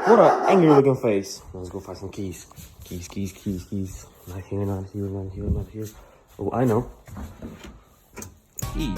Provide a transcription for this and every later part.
What an angry looking face. Let's go find some keys. Keys. Not here. Oh, I know. Keys.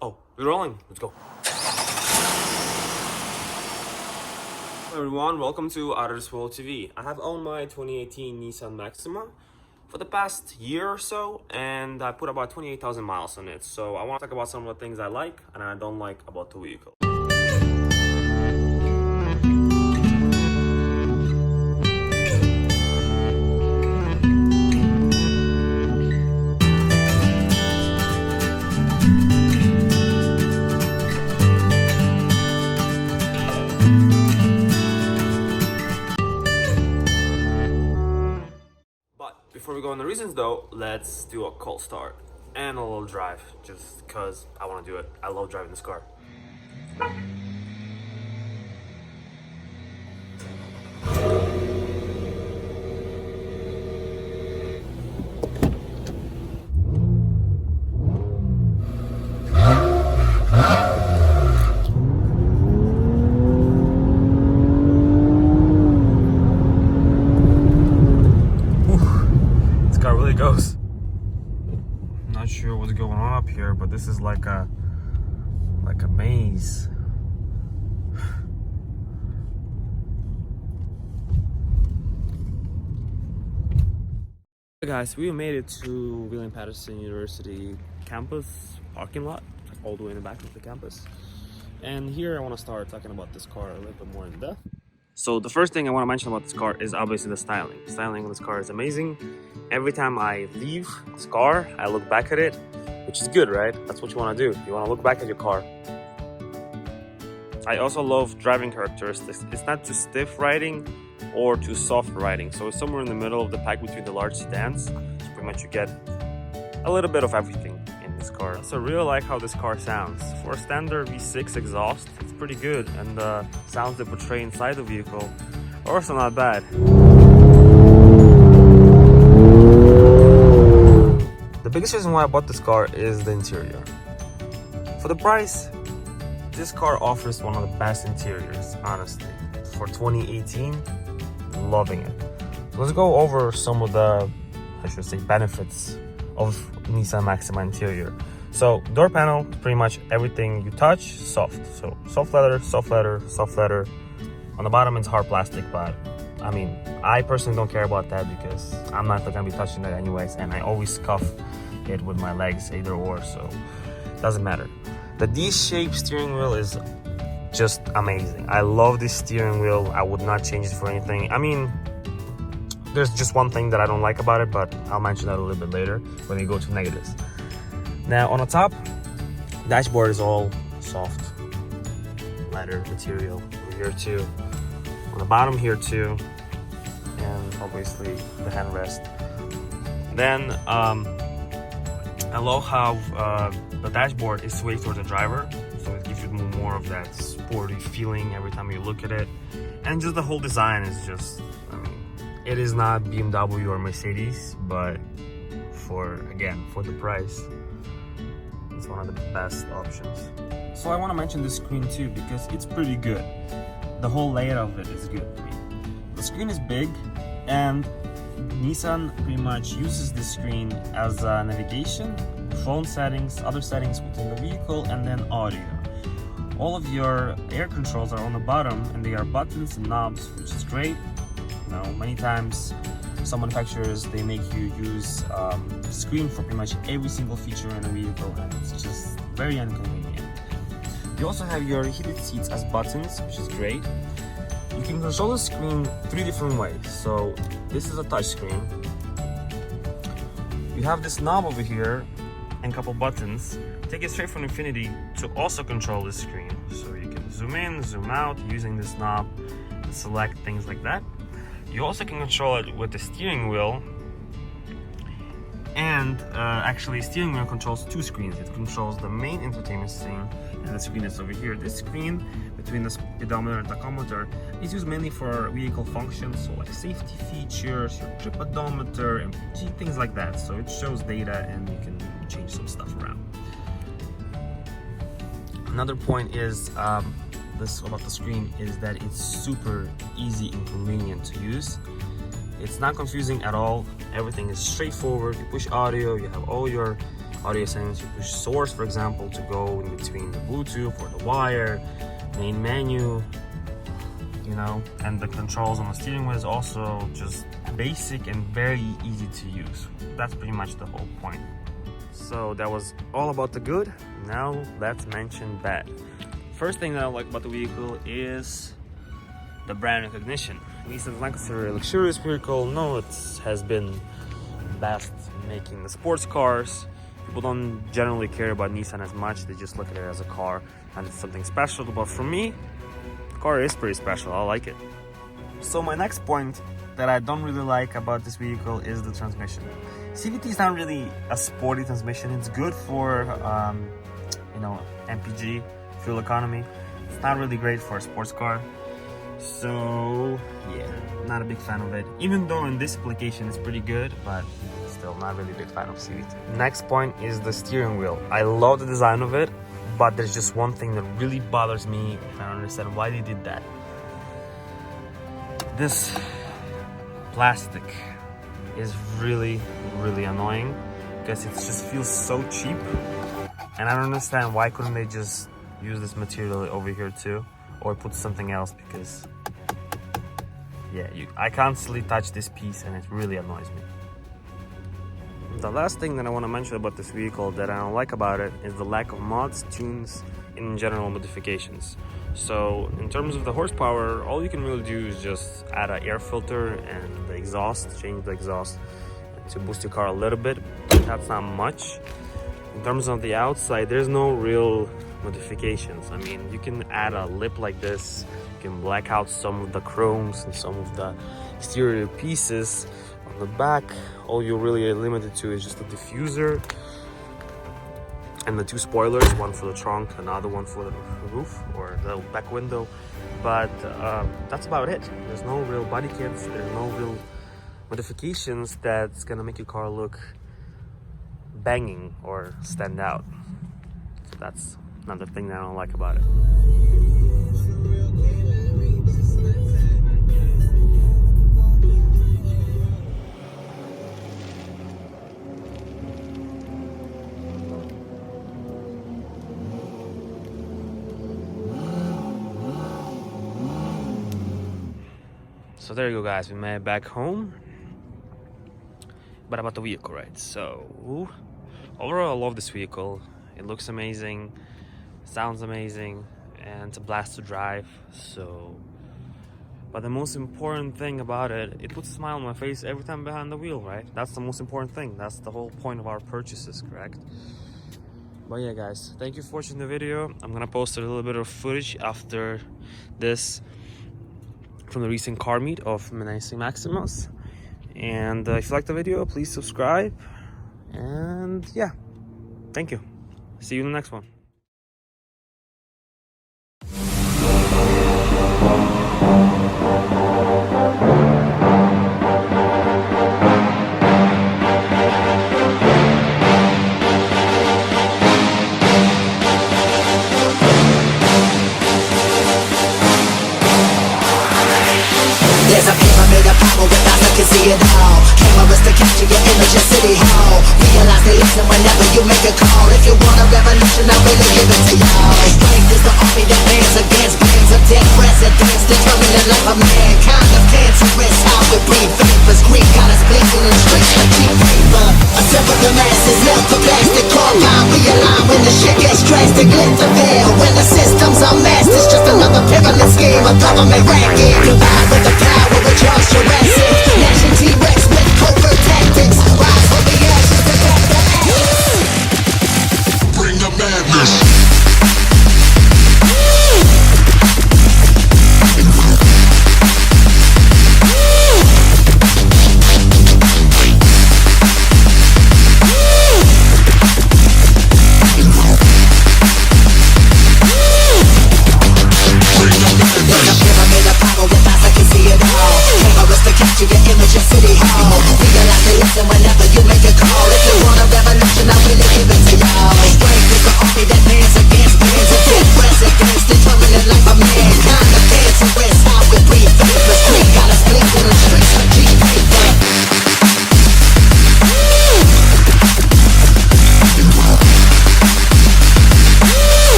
Oh, we're rolling. Let's go. Hello everyone, welcome to Otter's World TV. I have owned my 2018 Nissan Maxima for the past year or so, and I put about 28,000 miles on it. So I want to talk about some of the things I like and I don't like about the vehicle. Before we go on the reasons though, let's do a cold start and a little drive, just because I want to do it. I love driving this car. Goes. Not sure what's going on up here, but this is like a maze. Hey guys, we made it to William Patterson University campus parking lot, all the way in the back of the campus. And here I want to start talking about this car a little bit more in depth. So the first thing I want to mention about this car is obviously the styling. The styling of this car is amazing. Every time I leave this car, I look back at it, which is good, right? That's what you want to do. You want to look back at your car. I also love driving characteristics. It's not too stiff riding or too soft riding. So it's somewhere in the middle of the pack between the large sedans. So pretty much you get a little bit of everything in this car. So I really like how this car sounds. For a standard V6 exhaust, it's pretty good. And the sounds they portray inside the vehicle are also not bad. The biggest reason why I bought this car is the interior. For the price, this car offers one of the best interiors, honestly. For 2018, loving it. So let's go over some of the, I should say, benefits of Nissan Maxima interior. So door panel, pretty much everything you touch, soft. So soft leather. On the bottom it's hard plastic, but I mean, I personally don't care about that because I'm not gonna be touching that anyways, and I always scuff it with my legs, either or, so it doesn't matter. The D-shaped steering wheel is just amazing. I love this steering wheel. I would not change it for anything. I mean, there's just one thing that I don't like about it, but I'll mention that a little bit later when we go to negatives. Now on the top, dashboard is all soft leather material over here too. On the bottom here too, and obviously the handrest. Then I love how the dashboard is swayed toward the driver, so it gives you more of that sporty feeling every time you look at it. And just the whole design is just, I mean, it is not BMW or Mercedes, but for the price, it's one of the best options. So I want to mention the screen too, because it's pretty good. The whole layout of it is good. The screen is big, and Nissan pretty much uses this screen as navigation, phone settings, other settings within the vehicle, and then audio. All of your air controls are on the bottom, and they are buttons and knobs, which is great. You know, many times some manufacturers, they make you use the screen for pretty much every single feature in a vehicle, and it's just very inconvenient. You also have your heated seats as buttons, which is great. You can control the screen 3 different ways. So this is a touch screen. You have this knob over here and a couple buttons. Take it straight from Infinity to also control the screen. So you can zoom in, zoom out using this knob, select things like that. You also can control it with the steering wheel. And actually, steering wheel controls 2 screens. It controls the main entertainment screen and the screen that's over here. This screen between the speedometer and tachometer is used mainly for vehicle functions, so like safety features, your trip odometer, and things like that. So it shows data and you can change some stuff around. Another point is this about the screen is that it's super easy and convenient to use. It's not confusing at all. Everything is straightforward. You push audio, you have all your audio settings. You push source, for example, to go in between the Bluetooth or the wire, main menu, you know, and the controls on the steering wheel is also just basic and very easy to use. That's pretty much the whole point. So that was all about the good. Now let's mention bad. First thing that I like about the vehicle is the brand recognition. Nissan is not considered a luxurious vehicle. No, it has been best in making the sports cars. People don't generally care about Nissan as much. They just look at it as a car and it's something special. But for me, the car is pretty special. I like it. So my next point that I don't really like about this vehicle is the transmission. CVT is not really a sporty transmission. It's good for you know, MPG, fuel economy. It's not really great for a sports car. So yeah, not a big fan of it. Even though in this application it's pretty good, but still not really a big fan of CVT. Next point is the steering wheel. I love the design of it, but there's just one thing that really bothers me. I don't understand why they did that. This plastic is really annoying because it just feels so cheap, and I don't understand why couldn't they just use this material over here too, or put something else, because yeah, I constantly touch this piece and it really annoys me. The last thing that I want to mention about this vehicle that I don't like about it is the lack of mods, tunes, and general modifications. So in terms of the horsepower, all you can really do is just add an air filter and the exhaust, change the exhaust to boost your car a little bit. That's not much. In terms of the outside, there's no real modifications. I mean, you can add a lip like this, you can black out some of the chromes and some of the exterior pieces. On the back, all you're really limited to is just the diffuser and the two spoilers, one for the trunk, another one for the roof or the back window. But that's about it. There's no real body kits, there's no real modifications that's gonna make your car look banging or stand out. So that's another thing that I don't like about it. So there you go, guys, we made it back home. But about the vehicle, right? So overall, I love this vehicle. It looks amazing, sounds amazing, and it's a blast to drive. So, but the most important thing about it, it puts a smile on my face every time behind the wheel, right? That's the most important thing. That's the whole point of our purchases, correct? But yeah, guys, thank you for watching the video. I'm gonna post a little bit of footage after this from the recent car meet of Menacingmaximas. And if you like the video, please subscribe. And yeah, thank you. See you in the next one. There's a pyramid of power with eyes that can see it all. Cameras to capture your image in City Hall. Realize they listen whenever you make a call. If you want a revolution, I really give it to y'all. Strength is the army that bands against bands of dead presidents, determined the life of mankind of cancerous. How we breathe vapors, Greek goddess blinking in streets like cheap paper. Assemble the masses, melt the plastic carbine. We align when the shit gets drastic, lift the veil. When the systems are masked, it's just another pyramid scheme of government.